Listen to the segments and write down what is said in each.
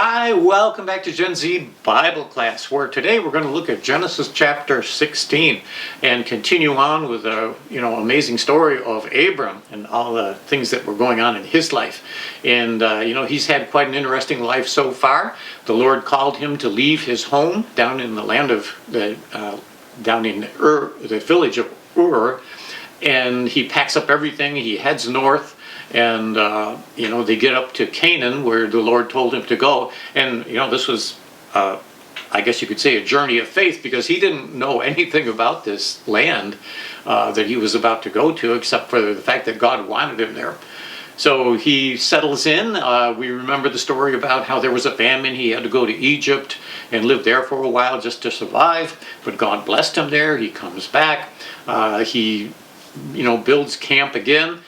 Hi, welcome back to Gen Z Bible class, where today we're going to look at Genesis chapter 16 and continue on with a amazing story of Abram and all the things that were going on in his life. And he's had quite an interesting life so far. The Lord called him to leave his home down in the land of the the village of Ur, and he packs up everything. He heads north. And they get up to Canaan, where the Lord told him to go. And this was I guess you could say a journey of faith, because he didn't know anything about this land that he was about to go to, except for the fact that God wanted him there. So he settles in. We remember the story about how there was a famine. He had to go to Egypt and live there for a while just to survive, but God blessed him there. He comes back. He builds camp again.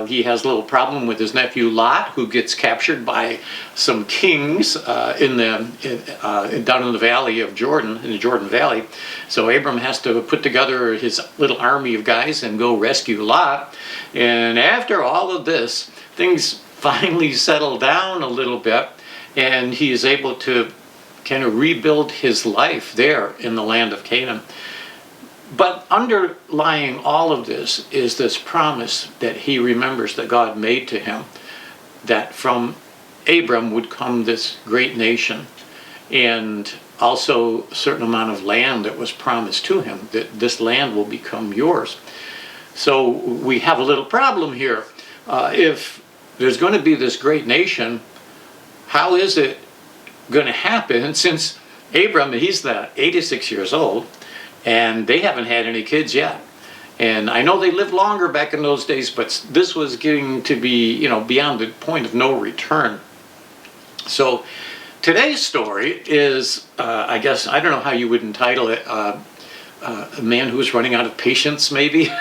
He has a little problem with his nephew Lot, who gets captured by some kings down in the valley of Jordan, in the Jordan Valley. So Abram has to put together his little army of guys and go rescue Lot. And after all of this, things finally settle down a little bit, and he is able to kind of rebuild his life there in the land of Canaan. But underlying all of this is this promise that he remembers that God made to him, that from Abram would come this great nation, and also a certain amount of land that was promised to him, that this land will become yours. So we have a little problem here. If there's going to be this great nation, how is it going to happen, since Abram, he's 86 years old, and they haven't had any kids yet. And I know they lived longer back in those days, but this was getting to be, beyond the point of no return. So today's story is, I guess, I don't know how you would entitle it, a man who's running out of patience, maybe,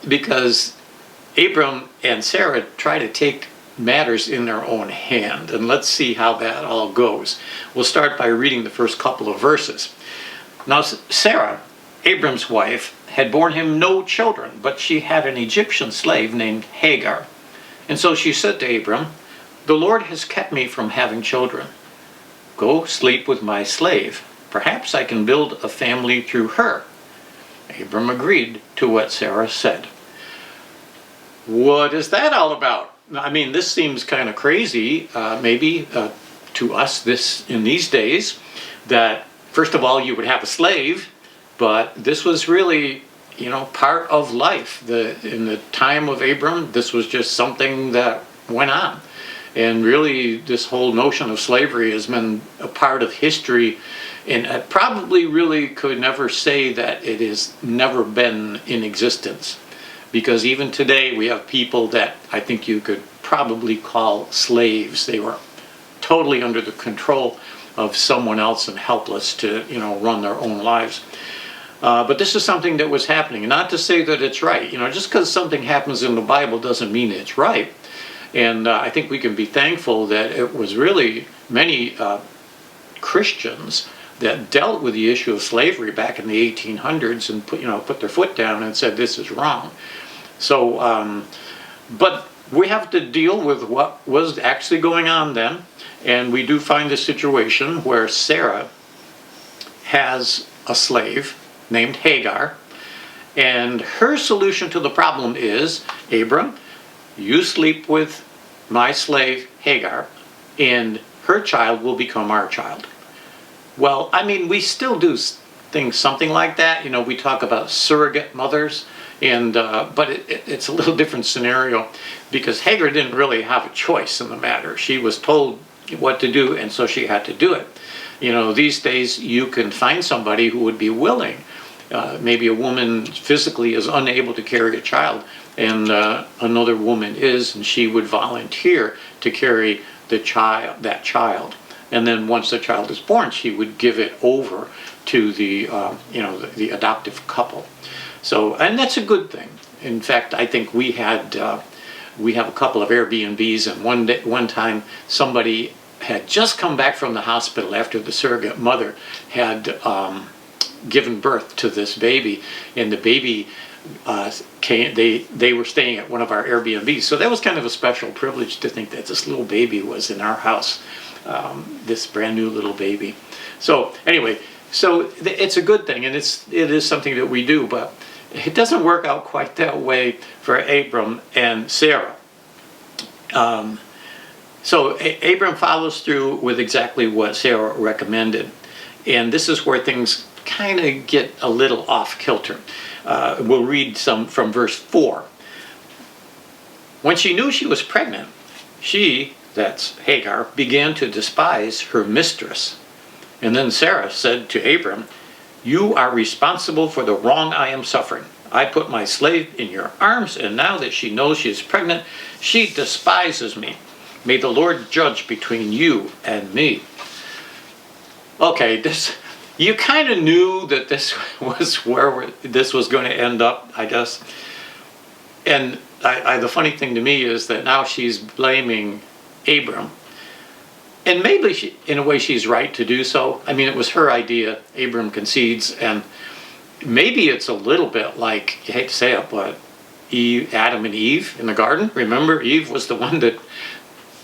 because Abram and Sarah try to take matters in their own hand. And let's see how that all goes. We'll start by reading the first couple of verses. Now Sarah, Abram's wife, had borne him no children, but she had an Egyptian slave named Hagar. And so she said to Abram, "The Lord has kept me from having children. Go sleep with my slave. Perhaps I can build a family through her." Abram agreed to what Sarah said. What is that all about? I mean, this seems kind of crazy, maybe to us in these days, that first of all, you would have a slave, but this was really, part of life. In the time of Abram, this was just something that went on. And really, this whole notion of slavery has been a part of history, and I probably really could never say that it has never been in existence. Because even today, we have people that I think you could probably call slaves. They were totally under the control of someone else and helpless to run their own lives. But this is something that was happening. Not to say that it's right. Just because something happens in the Bible doesn't mean it's right. And I think we can be thankful that it was really many Christians that dealt with the issue of slavery back in the 1800s and put their foot down and said this is wrong. So, but we have to deal with what was actually going on then. And we do find a situation where Sarah has a slave named Hagar, and her solution to the problem is, Abram, you sleep with my slave Hagar, and her child will become our child. Well, I mean, we still do things something like that. We talk about surrogate mothers, and but it's a little different scenario, because Hagar didn't really have a choice in the matter. She was told what to do, and so she had to do it. These days you can find somebody who would be willing. Maybe a woman physically is unable to carry a child, and another woman is, and she would volunteer to carry that child. And then once the child is born, she would give it over to the adoptive couple. So, and that's a good thing. In fact, I think we have a couple of Airbnbs, and one time somebody had just come back from the hospital after the surrogate mother had given birth to this baby, and the baby they were staying at one of our Airbnbs. So that was kind of a special privilege to think that this little baby was in our house, this brand new little baby. So anyway, so it's a good thing, and it is something that we do, but it doesn't work out quite that way for Abram and Sarah. So Abram follows through with exactly what Sarah recommended. And this is where things kind of get a little off kilter. We'll read some from verse 4. When she knew she was pregnant, she, that's Hagar, began to despise her mistress. And then Sarah said to Abram, "You are responsible for the wrong I am suffering. I put my slave in your arms, and now that she knows she is pregnant, she despises me. May the Lord judge between you and me." Okay, you kind of knew that this was where this was going to end up, I guess. And the funny thing to me is that now she's blaming Abram. And maybe, in a way, she's right to do so. I mean, it was her idea. Abram concedes, and maybe it's a little bit like, you hate to say it, but Adam and Eve in the garden. Remember, Eve was the one that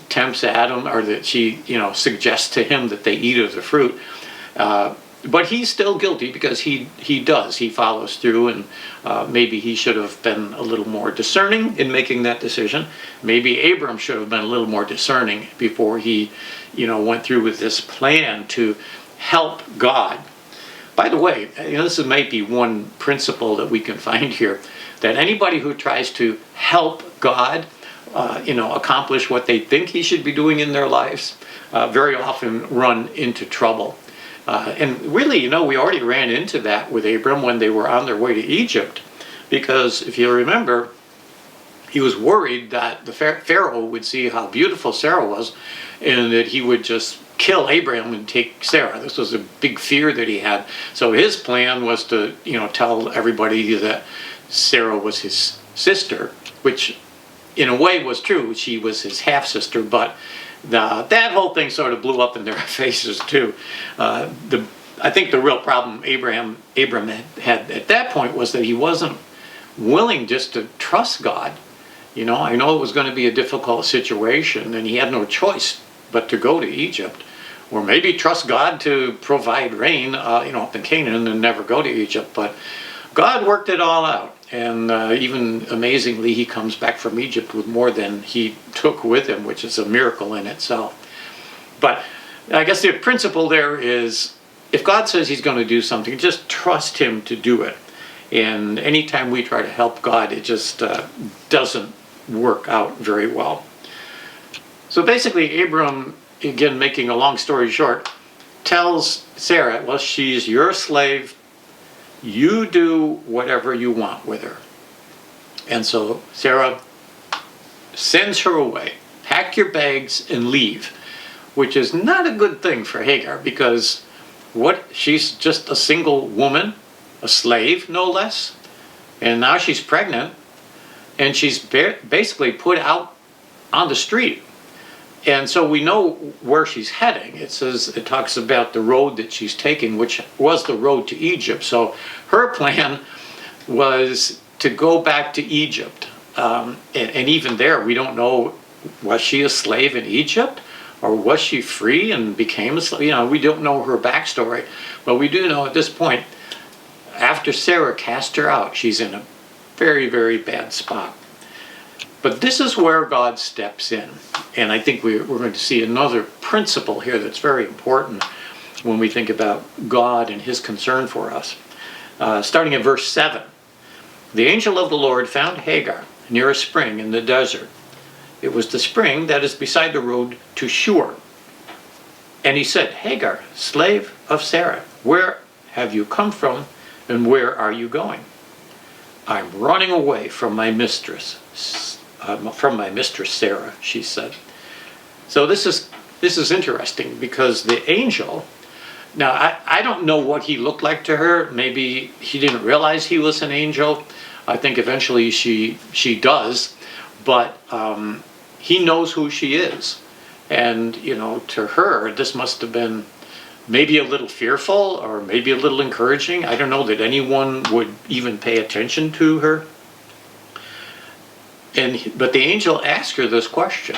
tempts Adam, or that she, suggests to him that they eat of the fruit. But he's still guilty because he follows through, and maybe he should have been a little more discerning in making that decision. Maybe Abram should have been a little more discerning before he, went through with this plan to help God. By the way, this might be one principle that we can find here, that anybody who tries to help God, accomplish what they think he should be doing in their lives, very often run into trouble. And really, we already ran into that with Abram when they were on their way to Egypt, because if you remember, he was worried that the Pharaoh would see how beautiful Sarah was, and that he would just kill Abraham and take Sarah. This was a big fear that he had. So his plan was to, tell everybody that Sarah was his sister, which in a way was true. She was his half-sister, but that whole thing sort of blew up in their faces too. I think the real problem Abram had at that point was that he wasn't willing just to trust God. I know it was going to be a difficult situation, and he had no choice but to go to Egypt, or maybe trust God to provide rain, up in Canaan, and never go to Egypt. But God worked it all out. And even amazingly, he comes back from Egypt with more than he took with him, which is a miracle in itself. But I guess the principle there is, if God says he's going to do something, just trust him to do it. And anytime we try to help God, it just doesn't work out very well. So basically, Abram, again, making a long story short, tells Sarah, well, she's your slave. You do whatever you want with her. And so Sarah sends her away. Pack your bags and leave, which is not a good thing for Hagar, because she's just a single woman, a slave no less, and now she's pregnant, and she's basically put out on the street. And so we know where she's heading. It talks about the road that she's taking, which was the road to Egypt. So her plan was to go back to Egypt. And even there, we don't know, was she a slave in Egypt? Or was she free and became a slave? We don't know her backstory. But we do know at this point, after Sarah cast her out, she's in a very, very bad spot. But this is where God steps in. And I think we're going to see another principle here that's very important when we think about God and his concern for us. Starting at verse 7. The angel of the Lord found Hagar near a spring in the desert. It was the spring that is beside the road to Shur. And he said, Hagar, slave of Sarai, where have you come from, and where are you going? I'm running away from my mistress. Sarah, she said. So this is interesting, because the angel, now I don't know what he looked like to her. Maybe he didn't realize he was an angel. I think eventually she does, but he knows who she is. And to her, this must have been maybe a little fearful or maybe a little encouraging. I don't know that anyone would even pay attention to her. But the angel asked her this question.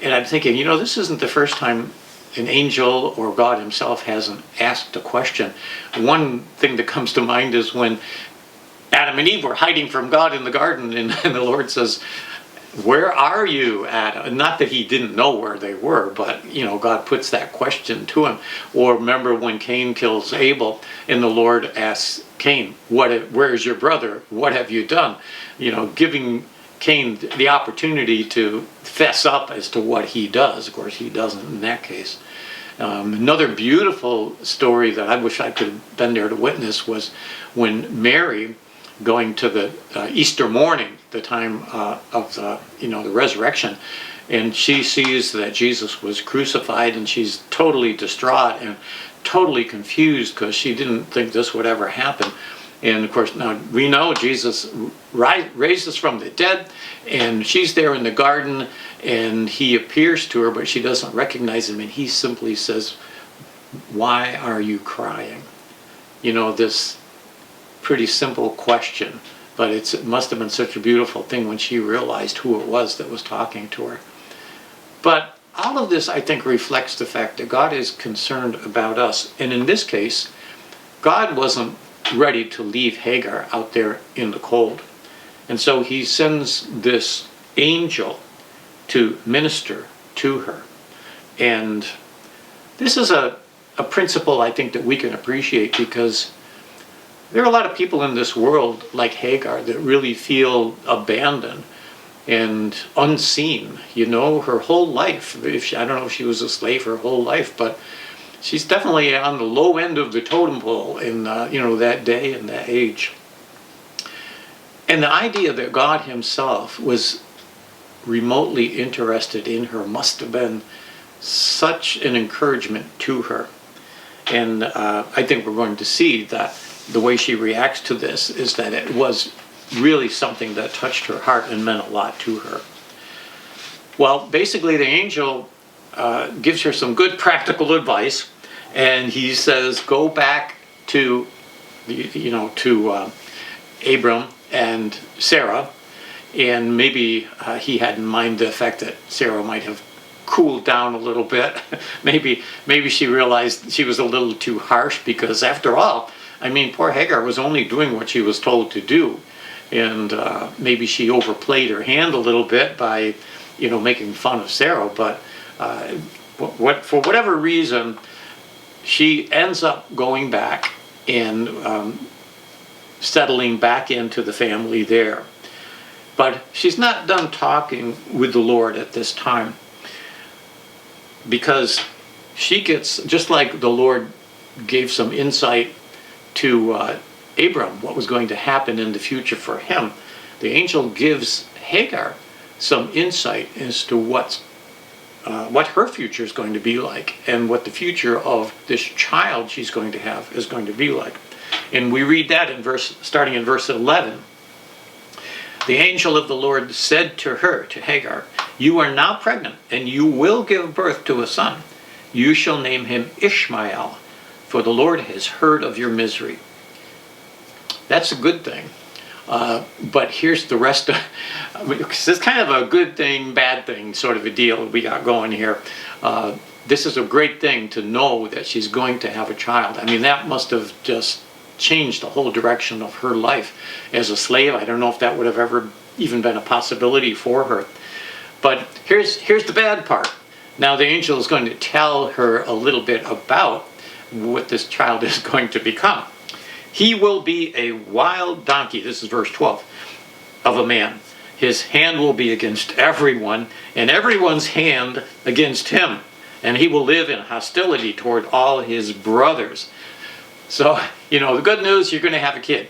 And I'm thinking, this isn't the first time an angel or God himself hasn't asked a question. One thing that comes to mind is when Adam and Eve were hiding from God in the garden, and the Lord says, "Where are you, Adam?" Not that he didn't know where they were, but God puts that question to him. Or remember when Cain kills Abel, and the Lord asks Cain, "Where is your brother? What have you done?" Giving Cain the opportunity to fess up as to what he does. Of course, he doesn't in that case. Another beautiful story that I wish I could have been there to witness was when Mary, going to the Easter morning, the time of the resurrection, and she sees that Jesus was crucified, and she's totally distraught and totally confused because she didn't think this would ever happen. And of course, now we know Jesus raises from the dead, and she's there in the garden, and he appears to her, but she doesn't recognize him, and he simply says, "Why are you crying?" This pretty simple question, but it must have been such a beautiful thing when she realized who it was that was talking to her. But all of this, I think, reflects the fact that God is concerned about us. And in this case, God wasn't ready to leave Hagar out there in the cold. And so he sends this angel to minister to her. And this is a principle, I think, that we can appreciate, because there are a lot of people in this world like Hagar that really feel abandoned and unseen. Her whole life, I don't know if she was a slave her whole life, but she's definitely on the low end of the totem pole in that day and that age. And the idea that God himself was remotely interested in her must have been such an encouragement to her. And I think we're going to see that the way she reacts to this is that it was really something that touched her heart and meant a lot to her. Well, basically the angel gives her some good practical advice, and he says, go back to Abram and Sarah, and maybe he had in mind the fact that Sarah might have cooled down a little bit. maybe she realized she was a little too harsh, because after all, poor Hagar was only doing what she was told to do, and maybe she overplayed her hand a little bit by making fun of Sarah. But for whatever reason, she ends up going back and settling back into the family there. But she's not done talking with the Lord at this time, because she gets, just like the Lord gave some insight to Abram, what was going to happen in the future for him, the angel gives Hagar some insight as to what her future is going to be like, and what the future of this child she's going to have is going to be like. And we read that starting in verse 11. The angel of the Lord said to her, to Hagar, "You are now pregnant, and you will give birth to a son. You shall name him Ishmael, for the Lord has heard of your misery." That's a good thing. But here's the rest of it's kind of a good thing, bad thing sort of a deal we got going here. This is a great thing to know that she's going to have a child. That must have just changed the whole direction of her life as a slave. I don't know if that would have ever even been a possibility for her. But here's the bad part. Now the angel is going to tell her a little bit about what this child is going to become. He will be a wild donkey, this is verse 12, of a man. His hand will be against everyone, and everyone's hand against him. And he will live in hostility toward all his brothers. So, the good news, you're going to have a kid.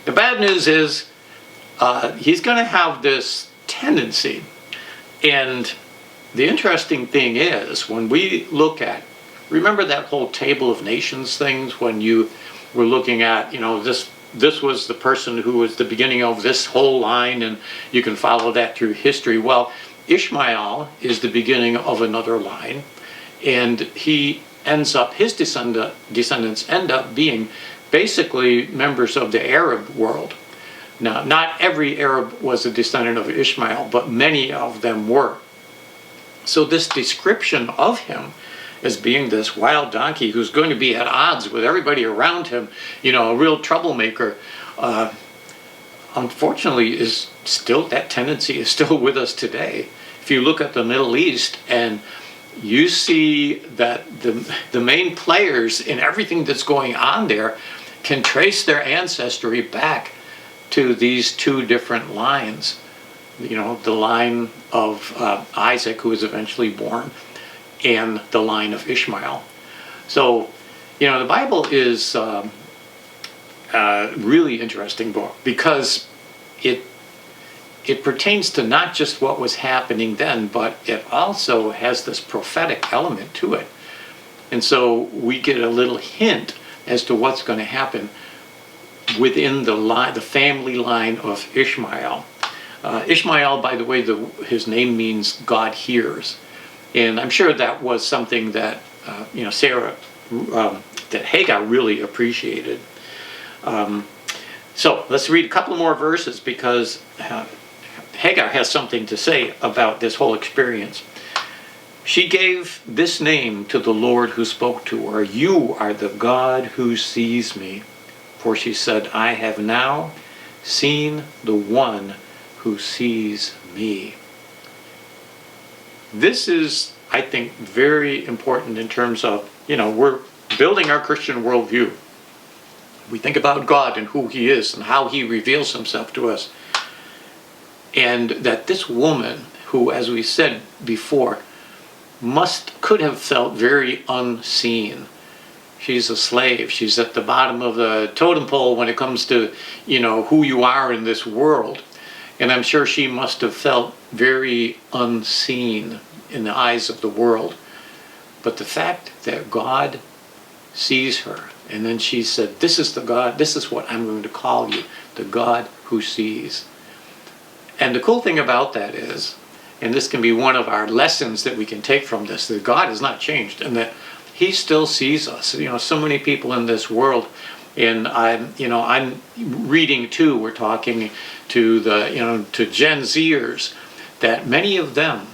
The bad news is he's going to have this tendency. And the interesting thing is, when we look at, remember that whole table of nations things, when you were looking at, this was the person who was the beginning of this whole line, and you can follow that through history. Well, Ishmael is the beginning of another line, and he his descendants end up being basically members of the Arab world. Now, not every Arab was a descendant of Ishmael, but many of them were. So this description of him as being this wild donkey who's going to be at odds with everybody around him, a real troublemaker, unfortunately is still, that tendency is still with us today. If you look at the Middle East and you see that the main players in everything that's going on there can trace their ancestry back to these two different lines. The line of Isaac, who was eventually born, and the line of Ishmael. So, the Bible is a really interesting book because it pertains to not just what was happening then, but it also has this prophetic element to it. And so we get a little hint as to what's going to happen within the family line of Ishmael. Ishmael, by the way, his name means God hears. And I'm sure that was something that, Sarah, that Hagar really appreciated. So let's read a couple more verses because Hagar has something to say about this whole experience. She gave this name to the Lord who spoke to her. You are the God who sees me. For she said, I have now seen the one who sees me. This is, I think, very important in terms of, we're building our Christian worldview. We think about God and who he is and how he reveals himself to us. And that this woman, who, as we said before, could have felt very unseen. She's a slave. She's at the bottom of the totem pole when it comes to, who you are in this world. And I'm sure she must have felt very unseen in the eyes of the world. But the fact that God sees her, and then she said, this is the God, this is what I'm going to call you, the God who sees. And the cool thing about that is, and this can be one of our lessons that we can take from this, that God has not changed and that he still sees us. So many people in this world, and I'm reading too, we're talking to to Gen Zers, that many of them,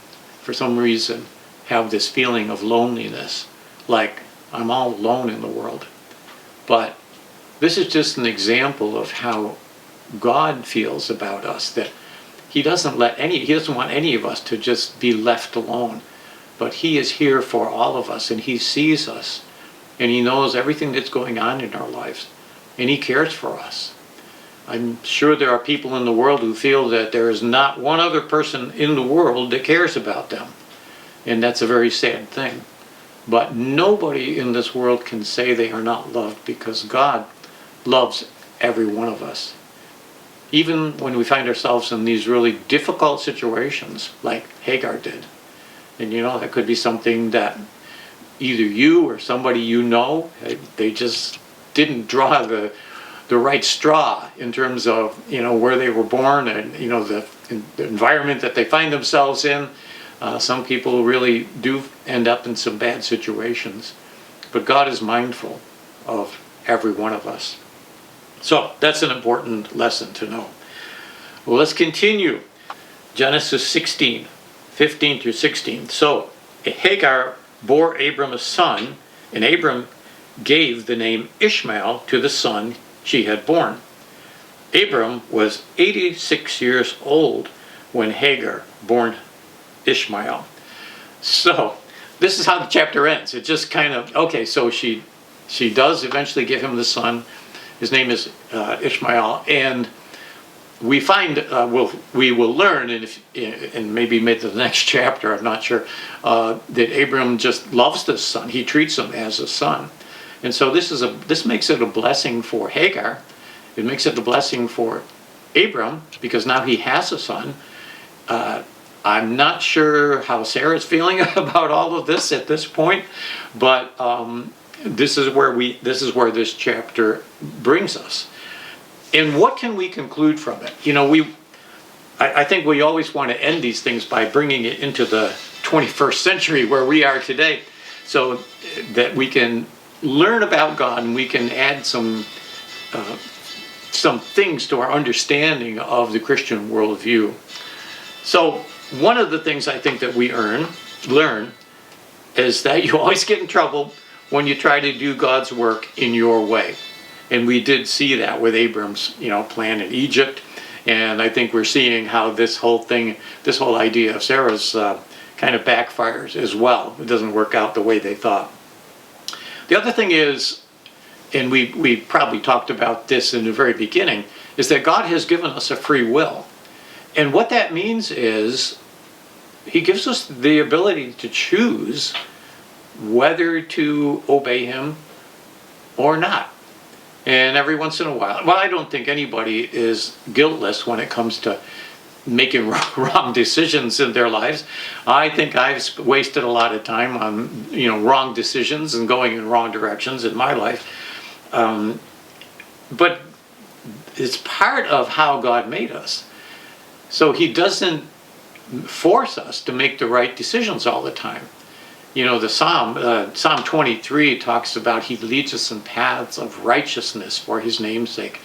for some reason, have this feeling of loneliness, like I'm all alone in the world. But this is just an example of how God feels about us, that he doesn't want any of us to just be left alone, but he is here for all of us, and he sees us, and he knows everything that's going on in our lives, and he cares for us. I'm sure there are people in the world who feel that there is not one other person in the world that cares about them, and that's a very sad thing. But nobody in this world can say they are not loved, because God loves every one of us. Even when we find ourselves in these really difficult situations, like Hagar did. And that could be something that either you or somebody they just didn't draw the right straw in terms of, where they were born and, the environment that they find themselves in. Some people really do end up in some bad situations. But God is mindful of every one of us. So that's an important lesson to know. Well, let's continue. Genesis 16, 15 through 16. So Hagar bore Abram a son, and Abram gave the name Ishmael to the son she had born. Abram was 86 years old when Hagar bore Ishmael. So this is how the chapter ends. It just kind of, okay, so she does eventually give him the son. His name is Ishmael, and we find, we will learn, and maybe make the next chapter, I'm not sure, that Abram just loves this son. He treats him as a son. And so this makes it a blessing for Hagar. It makes it a blessing for Abram, because now he has a son. I'm not sure how Sarah's feeling about all of this at this point, but this is where this chapter brings us. And what can we conclude from it? I think we always want to end these things by bringing it into the 21st century where we are today. so that we can learn about God and we can add some things to our understanding of the Christian worldview. So one of the things I think that we learn is that you always get in trouble when you try to do God's work in your way. And we did see that with Abram's, plan in Egypt. And I think we're seeing how this whole idea of Sarah's kind of backfires as well. It doesn't work out the way they thought. The other thing is, and we probably talked about this in the very beginning, is that God has given us a free will. And what that means is he gives us the ability to choose whether to obey him or not. And every once in a while, well, I don't think anybody is guiltless when it comes to making wrong decisions in their lives. I think I've wasted a lot of time on wrong decisions and going in wrong directions in my life. But it's part of how God made us. So he doesn't force us to make the right decisions all the time. The Psalm 23 talks about he leads us in paths of righteousness for his name's sake.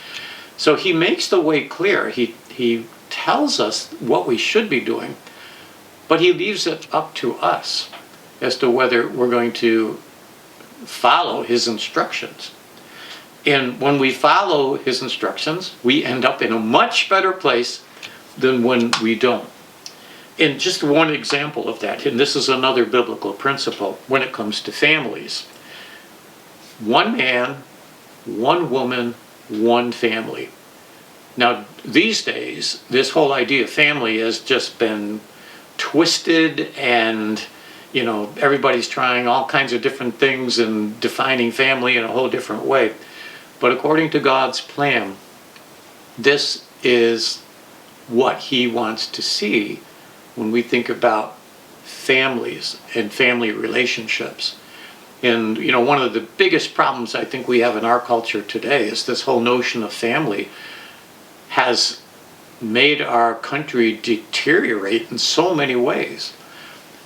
So he makes the way clear. He tells us what we should be doing, but he leaves it up to us as to whether we're going to follow his instructions. And when we follow his instructions, we end up in a much better place than when we don't. And just one example of that, and this is another biblical principle when it comes to families. One man, one woman, one family. Now, these days, this whole idea of family has just been twisted, and everybody's trying all kinds of different things and defining family in a whole different way. But according to God's plan, this is what he wants to see when we think about families and family relationships. And one of the biggest problems I think we have in our culture today is this whole notion of family has made our country deteriorate in so many ways.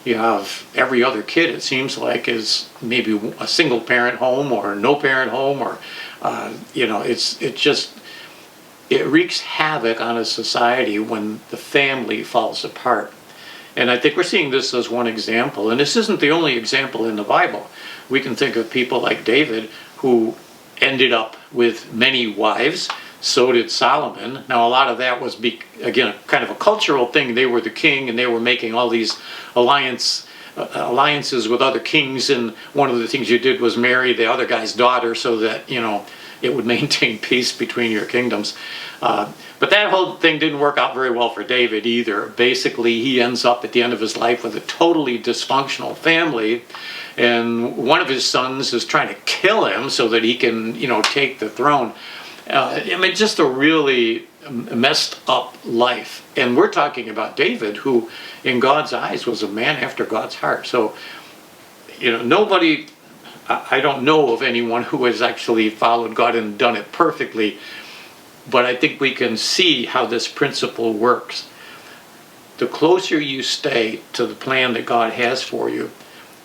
You have every other kid, it seems like, is maybe a single parent home or no parent home, or it wreaks havoc on a society when the family falls apart. And I think we're seeing this as one example. And this isn't the only example in the Bible. We can think of people like David, who ended up with many wives. So did Solomon. Now, a lot of that was, again, kind of a cultural thing. They were the king, and they were making all these alliances with other kings. And one of the things you did was marry the other guy's daughter so that, it would maintain peace between your kingdoms. But that whole thing didn't work out very well for David either. Basically, he ends up at the end of his life with a totally dysfunctional family, and one of his sons is trying to kill him so that he can, take the throne. Just a really messed up life. And we're talking about David, who, in God's eyes, was a man after God's heart. So, nobody... I don't know of anyone who has actually followed God and done it perfectly, but I think we can see how this principle works. The closer you stay to the plan that God has for you,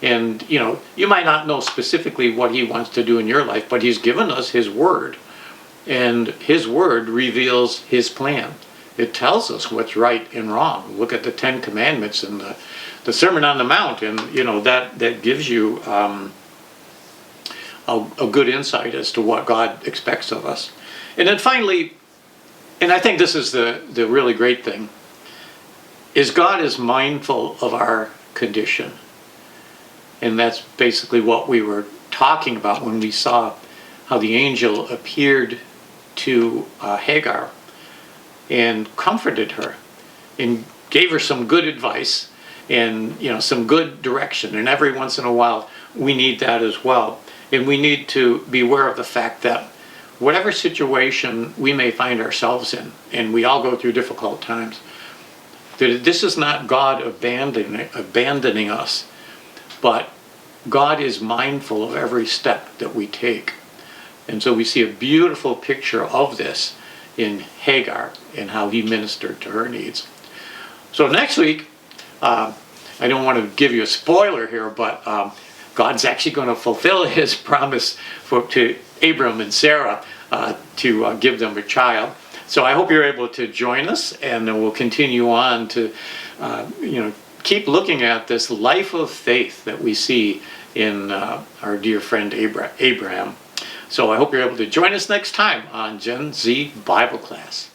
and you might not know specifically what he wants to do in your life, but he's given us his word, and his word reveals his plan. It tells us what's right and wrong. Look at the 10 Commandments and the Sermon on the Mount, and that gives you a good insight as to what God expects of us. And then finally, and I think this is the really great thing, is God is mindful of our condition. And that's basically what we were talking about when we saw how the angel appeared to Hagar and comforted her and gave her some good advice and some good direction. And every once in a while we need that as well. And we need to be aware of the fact that whatever situation we may find ourselves in, and we all go through difficult times, that this is not God abandoning us, but God is mindful of every step that we take. And so we see a beautiful picture of this in Hagar and how he ministered to her needs. So next week, I don't want to give you a spoiler here, but God's actually going to fulfill his promise to Abram and Sarah to give them a child. So I hope you're able to join us, and we'll continue on to keep looking at this life of faith that we see in our dear friend Abraham. So I hope you're able to join us next time on Gen Z Bible Class.